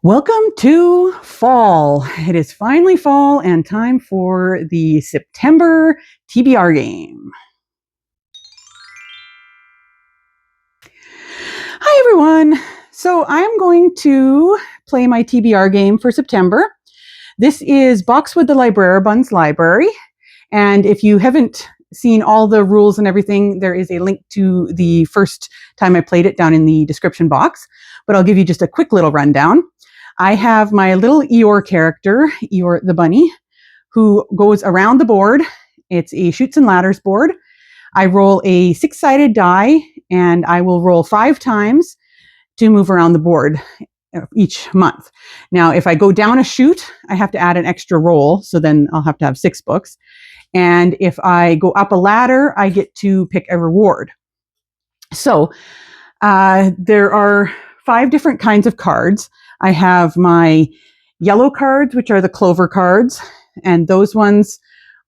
Welcome to fall. It is finally fall and time for the September TBR game. Hi everyone. So I'm going to play my TBR game for September. This is Boxwood the Libraribun's Library. And if you haven't seen all the rules and everything, there is a link to the first time I played it down in the description box. But I'll give you just a quick little rundown. I have my little Eeyore character, Eeyore the bunny, who goes around the board. It's a chutes and ladders board. I roll a 6-sided die, and I will roll 5 times to move around the board each month. Now, if I go down a chute, I have to add an extra roll, so then I'll have to have 6 books. And if I go up a ladder, I get to pick a reward. So there are 5 different kinds of cards. I have my yellow cards, which are the clover cards, and those ones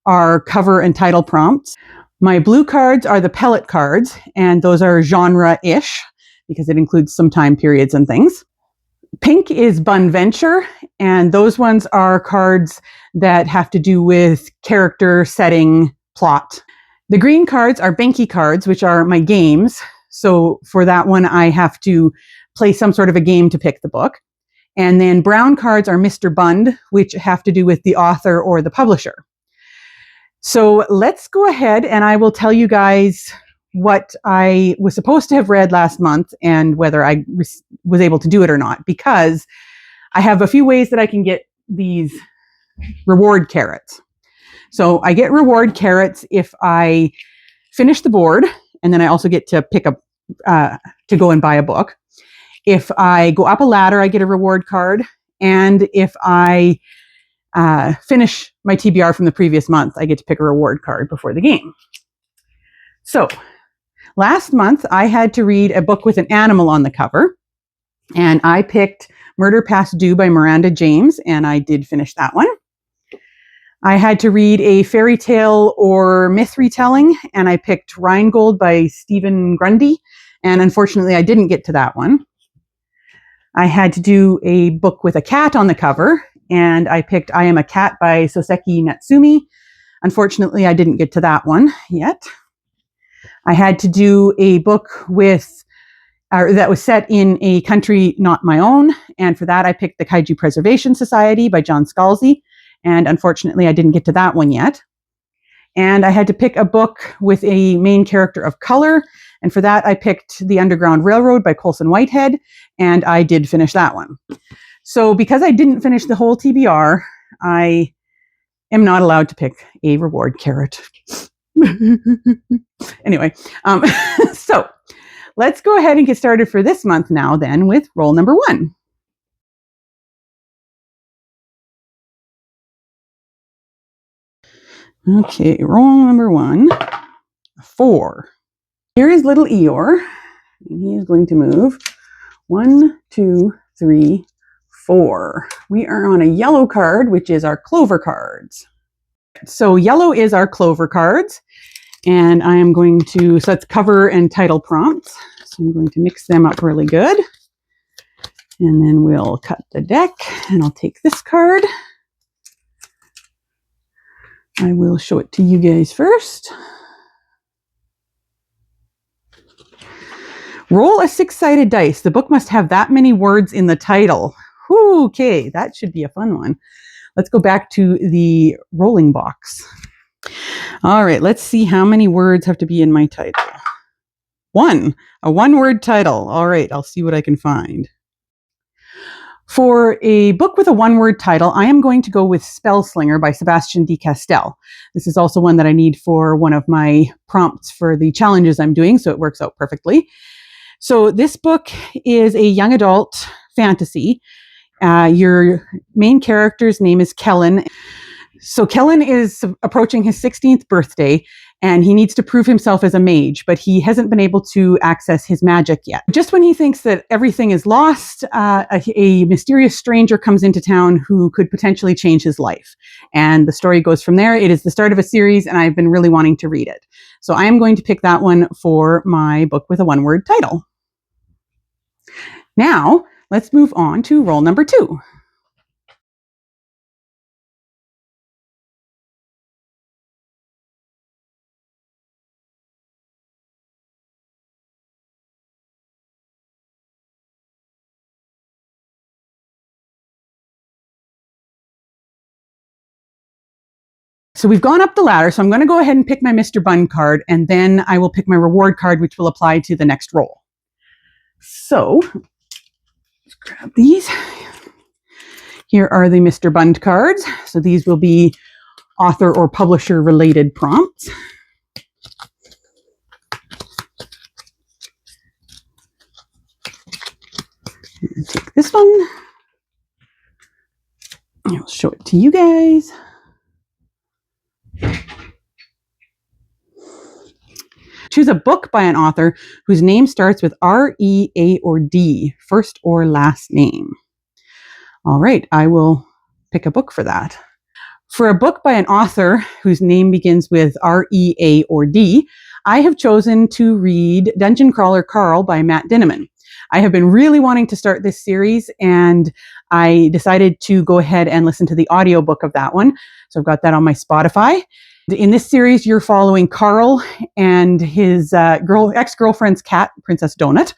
are cover and title prompts. My blue cards are the pellet cards, and those are genre-ish because it includes some time periods and things. Pink is Bunventure, and those ones are cards that have to do with character, setting, plot. The green cards are Benki cards, which are my games. So for that one, I have to play some sort of a game to pick the book. And then brown cards are Mr. Bund, which have to do with the author or the publisher. So let's go ahead and I will tell you guys what I was supposed to have read last month and whether I was able to do it or not, because I have a few ways that I can get these reward carrots. So I get reward carrots if I finish the board, and then I also get to pick up to go and buy a book. If I go up a ladder, I get a reward card. And if I finish my TBR from the previous month, I get to pick a reward card before the game. So last month, I had to read a book with an animal on the cover. And I picked Murder Past Due by Miranda James, and I did finish that one. I had to read a fairy tale or myth retelling, and I picked Rheingold by Stephen Grundy. And unfortunately, I didn't get to that one. I had to do a book with a cat on the cover, and I picked I Am a Cat by Soseki Natsumi. Unfortunately, I didn't get to that one yet. I had to do a book that was set in a country not my own, and for that I picked The Kaiju Preservation Society by John Scalzi, and unfortunately I didn't get to that one yet. And I had to pick a book with a main character of color, and for that I picked The Underground Railroad by Colson Whitehead, and I did finish that one. So because I didn't finish the whole TBR, I am not allowed to pick a reward carrot. Anyway, so let's go ahead and get started for this month now then with roll number 1. Okay, roll number 1, 4. Here is little Eeyore, and he is going to move 1, 2, 3, 4. We are on a yellow card, which is our clover cards. So yellow is our clover cards, and I am going to, so that's cover and title prompts. So I'm going to mix them up really good. And then we'll cut the deck, and I'll take this card. I will show it to you guys first. Roll a 6-sided dice. The book must have that many words in the title. Whew, okay, that should be a fun one. Let's go back to the rolling box. All right, let's see how many words have to be in my title. 1, a 1-word title. All right, I'll see what I can find. For a book with a 1-word title, I am going to go with Spellslinger by Sebastian de Castell. This is also one that I need for one of my prompts for the challenges I'm doing, so it works out perfectly. So this book is a young adult fantasy. Your main character's name is Kellen. So Kellen is approaching his 16th birthday, and he needs to prove himself as a mage, but he hasn't been able to access his magic yet. Just when he thinks that everything is lost, a mysterious stranger comes into town who could potentially change his life. And the story goes from there. It is the start of a series, and I've been really wanting to read it. So I am going to pick that one for my book with a 1-word title. Now, let's move on to roll number 2. So we've gone up the ladder, so I'm going to go ahead and pick my Mr. Bun card, and then I will pick my reward card, which will apply to the next roll. So let's grab these. Here are the Mr. Bund cards. So these will be author or publisher related prompts. Take this one. I'll show it to you guys. Choose a book by an author whose name starts with R, E, A, or D, first or last name. All right, I will pick a book for that. For a book by an author whose name begins with R, E, A, or D, I have chosen to read Dungeon Crawler Carl by Matt Dinneman. I have been really wanting to start this series, and I decided to go ahead and listen to the audiobook of that one. So I've got that on my Spotify. In this series, you're following Carl and his ex-girlfriend's cat, Princess Donut,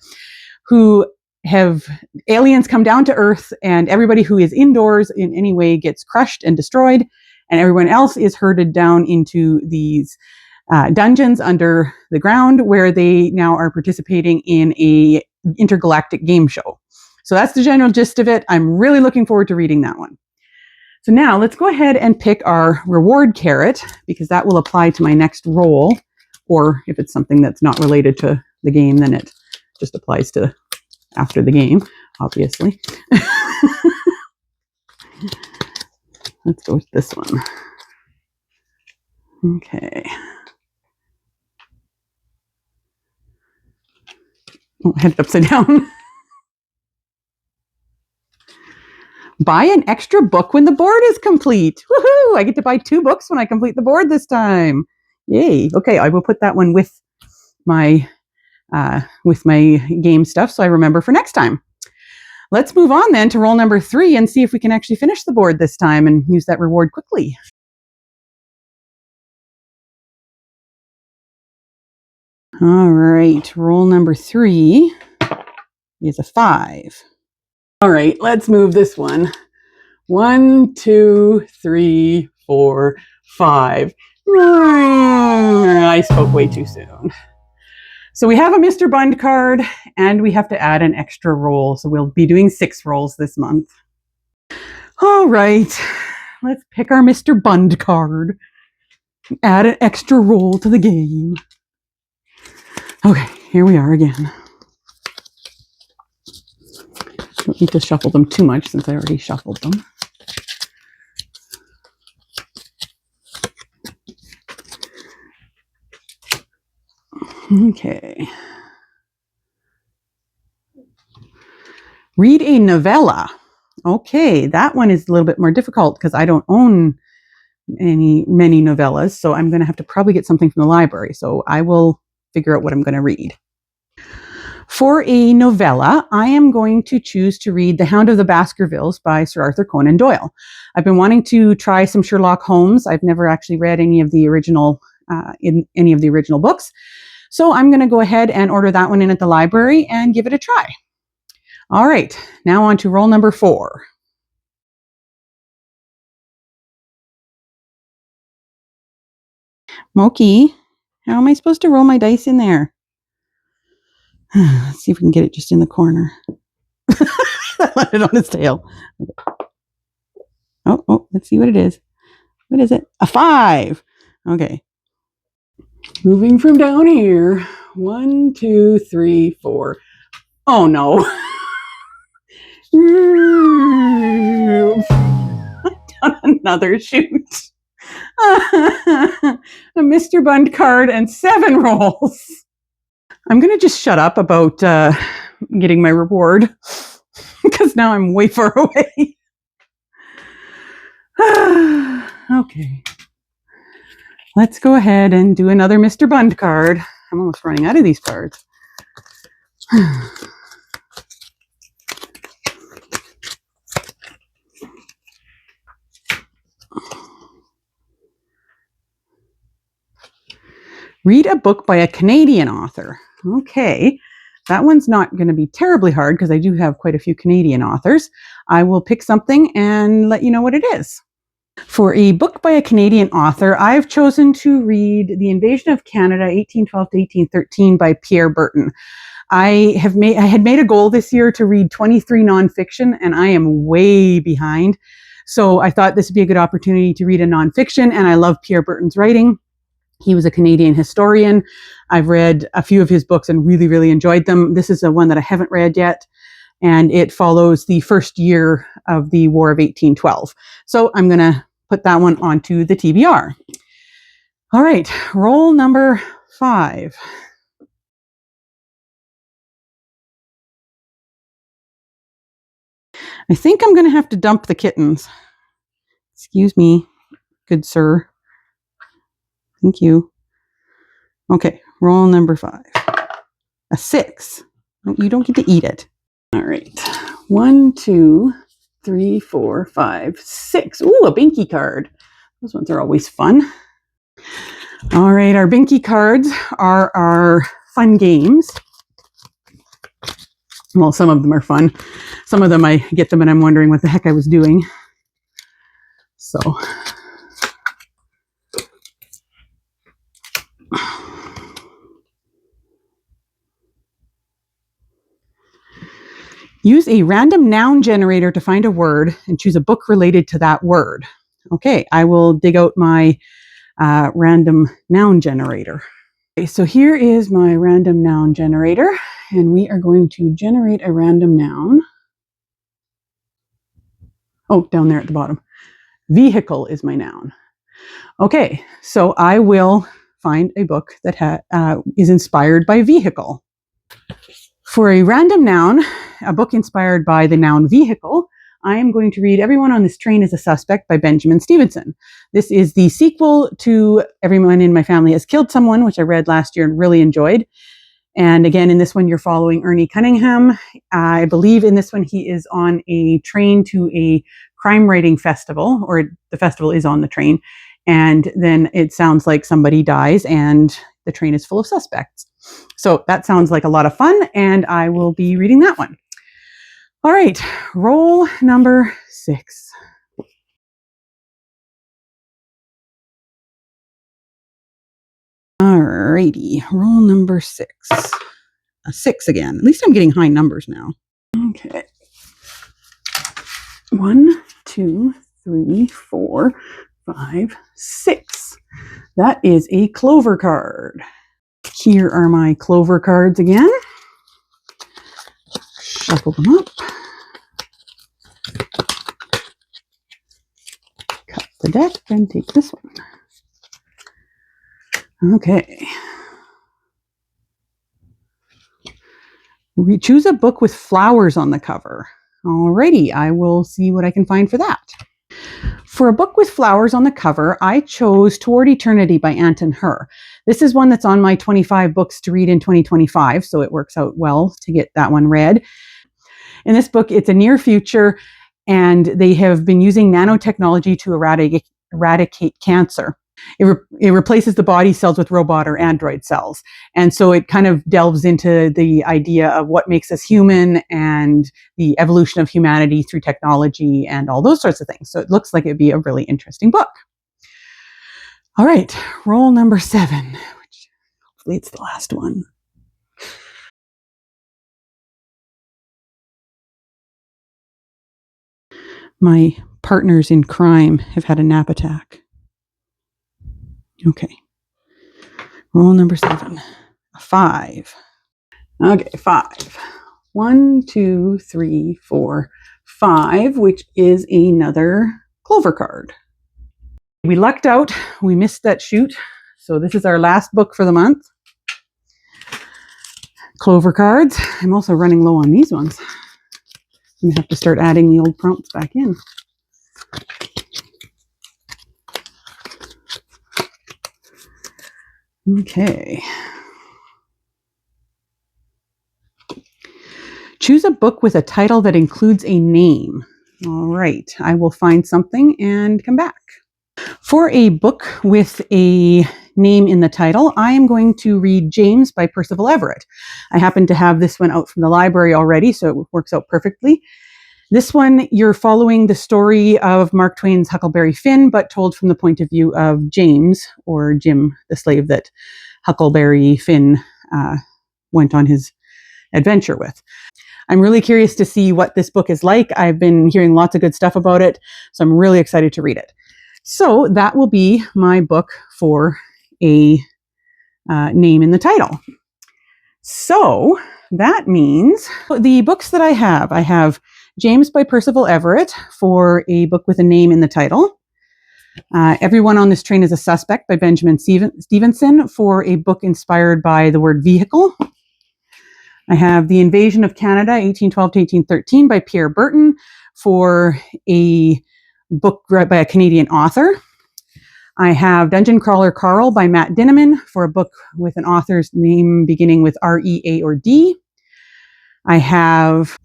who have aliens come down to Earth, and everybody who is indoors in any way gets crushed and destroyed, and everyone else is herded down into these dungeons under the ground, where they now are participating in a intergalactic game show. So that's the general gist of it. I'm really looking forward to reading that one. So now let's go ahead and pick our reward carrot, because that will apply to my next roll. Or if it's something that's not related to the game, then it just applies to after the game, obviously. Let's go with this one. Okay. Oh, I had it upside down. Buy an extra book when the board is complete. Woohoo! I get to buy 2 books when I complete the board this time. Yay. Okay, I will put that one with my game stuff so I remember for next time. Let's move on then to roll number 3 and see if we can actually finish the board this time and use that reward quickly. All right, roll number 3 is a 5. All right, let's move this one. 1, 2, 3, 4, 5. I spoke way too soon. So we have a Mr. Bund card, and we have to add an extra roll. So we'll be doing 6 rolls this month. All right, let's pick our Mr. Bund card. Add an extra roll to the game. Okay, here we are again. Don't need to shuffle them too much since I already shuffled them. Okay. Read a novella. Okay, that one is a little bit more difficult because I don't own many novellas, so I'm going to have to probably get something from the library. So I will figure out what I'm going to read. For a novella, I am going to choose to read The Hound of the Baskervilles by Sir Arthur Conan Doyle. I've been wanting to try some Sherlock Holmes. I've never actually read any of the original books. So I'm going to go ahead and order that one in at the library and give it a try. All right, now on to roll number 4. Moki, how am I supposed to roll my dice in there? Let's see if we can get it just in the corner. I left it on its tail. Oh, let's see what it is. What is it? A 5. Okay. Moving from down here. 1, 2, 3, 4. Oh no. Down another chute. A Mr. Bund card and 7 rolls. I'm going to just shut up about getting my reward because now I'm way far away. Okay. Let's go ahead and do another Mr. Bund card. I'm almost running out of these cards. Read a book by a Canadian author. Okay, that one's not going to be terribly hard because I do have quite a few Canadian authors. I will pick something and let you know what it is. For a book by a Canadian author, I've chosen to read The Invasion of Canada, 1812 to 1813 by Pierre Berton. I had made a goal this year to read 23 nonfiction, and I am way behind. So I thought this would be a good opportunity to read a nonfiction, and I love Pierre Berton's writing. He was a Canadian historian. I've read a few of his books and really, really enjoyed them. This is one that I haven't read yet, and it follows the first year of the War of 1812. So I'm going to put that one onto the TBR. All right, roll number 5. I think I'm going to have to dump the kittens. Excuse me, good sir. Thank you. Okay, roll number 5. A 6. You don't get to eat it. All right. 1, 2, 3, 4, 5, 6. Ooh, a binky card. Those ones are always fun. All right, our binky cards are our fun games. Well, some of them are fun. Some of them I get them and I'm wondering what the heck I was doing. So use a random noun generator to find a word and choose a book related to that word. Okay, I will dig out my random noun generator. Okay, so here is my random noun generator, and we are going to generate a random noun. Oh, down there at the bottom. Vehicle is my noun. Okay, so I will find a book that is inspired by vehicle. For a random noun, a book inspired by the noun vehicle, I am going to read Everyone on This Train is a Suspect by Benjamin Stevenson. This is the sequel to Everyone in My Family Has Killed Someone, which I read last year and really enjoyed. And again, in this one, you're following Ernie Cunningham. I believe in this one, he is on a train to a crime writing festival, or the festival is on the train. And then it sounds like somebody dies and the train is full of suspects. So that sounds like a lot of fun, and I will be reading that one. All right, roll number 6. All righty, roll number 6. A 6 again. At least I'm getting high numbers now. Okay. 1, 2, 3, 4, 5, 6. That is a clover card. Here are my clover cards again. Shuffle them up. Cut the deck and take this one. Okay. We choose a book with flowers on the cover. Alrighty, I will see what I can find for that. For a book with flowers on the cover, I chose Toward Eternity by Anton Hur. This is one that's on my 25 books to read in 2025, so it works out well to get that one read. In this book, it's a near future, and they have been using nanotechnology to eradicate cancer. It replaces the body cells with robot or android cells. And so it kind of delves into the idea of what makes us human and the evolution of humanity through technology and all those sorts of things. So it looks like it'd be a really interesting book. All right, roll number 7, which hopefully it's the last one. My partners in crime have had a nap attack. Okay. Roll number 7. A 5. Okay, 5. 1, 2, 3, 4, 5, which is another clover card. We lucked out. We missed that shoot. So this is our last book for the month. Clover cards. I'm also running low on these ones. I'm going to have to start adding the old prompts back in. Okay. Choose a book with a title that includes a name. All right, I will find something and come back. For a book with a name in the title, I am going to read James by Percival Everett. I happen to have this one out from the library already, so it works out perfectly. This one, you're following the story of Mark Twain's Huckleberry Finn, but told from the point of view of James, or Jim, the slave that Huckleberry Finn went on his adventure with. I'm really curious to see what this book is like. I've been hearing lots of good stuff about it, so I'm really excited to read it. So that will be my book for a name in the title. So that means the books that I have James by Percival Everett for a book with a name in the title. Everyone on This Train is a Suspect by Benjamin Stevenson for a book inspired by the word vehicle. I have The Invasion of Canada, 1812 to 1813 by Pierre Burton for a book by a Canadian author. I have Dungeon Crawler Carl by Matt Dinneman for a book with an author's name beginning with R-E-A or D. I have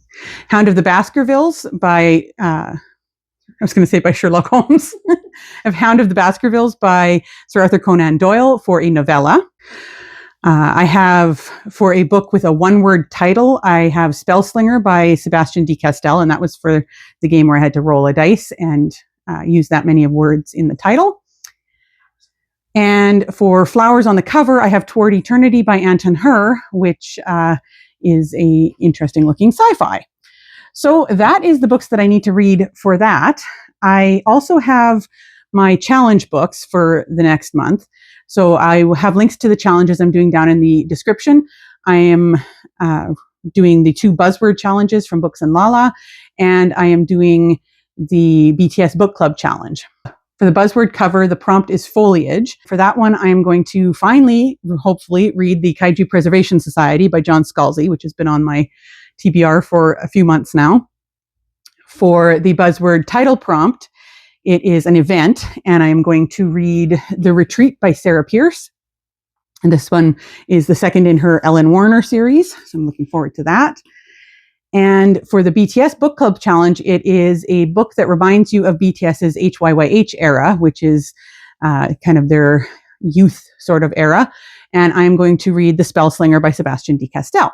Hound of the Baskervilles by, I was going to say by Sherlock Holmes. I have Hound of the Baskervilles by Sir Arthur Conan Doyle for a novella. I have, for a book with a one-word title, I have Spellslinger by Sebastian de Castell, and that was for the game where I had to roll a dice and use that many of words in the title. And for Flowers on the Cover, I have Toward Eternity by Anton Hur, which is a interesting-looking sci-fi. So that is the books that I need to read for that. I also have my challenge books for the next month. So I will have links to the challenges I'm doing down in the description. I am doing the 2 buzzword challenges from Books and Lala, and I am doing the BTS Book Club challenge. For the buzzword cover, the prompt is foliage. For that one, I am going to finally, hopefully, read The Kaiju Preservation Society by John Scalzi, which has been on my TBR for a few months now. For the buzzword title prompt, it is an event, and I am going to read The Retreat by Sarah Pierce. And this one is the second in her Ellen Warner series, so I'm looking forward to that. And for the BTS Book Club Challenge, it is a book that reminds you of BTS's HYYH era, which is kind of their youth sort of era. And I'm going to read The Spellslinger by Sebastian de Castell.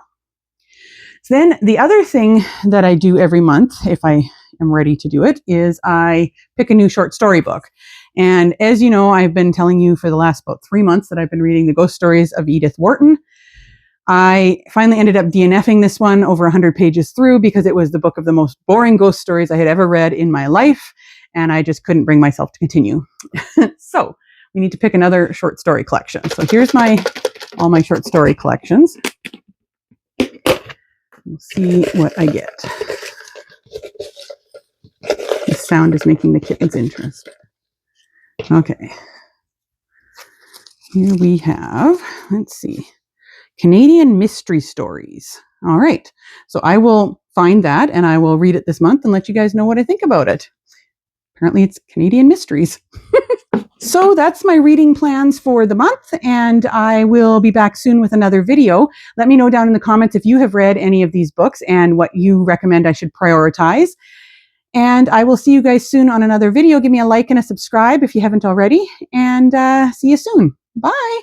So then the other thing that I do every month, if I am ready to do it, is I pick a new short story book. And as you know, I've been telling you for the last about 3 months that I've been reading The Ghost Stories of Edith Wharton. I finally ended up DNFing this one over 100 pages through because it was the book of the most boring ghost stories I had ever read in my life, and I just couldn't bring myself to continue. So we need to pick another short story collection. So here's all my short story collections. We'll see what I get. The sound is making the kittens interested. Okay. Here we have, let's see, Canadian Mystery Stories. All right. So I will find that and I will read it this month and let you guys know what I think about it. Apparently it's Canadian Mysteries. So that's my reading plans for the month, and I will be back soon with another video. Let me know down in the comments if you have read any of these books and what you recommend I should prioritize. And I will see you guys soon on another video. Give me a like and a subscribe if you haven't already, and see you soon. Bye.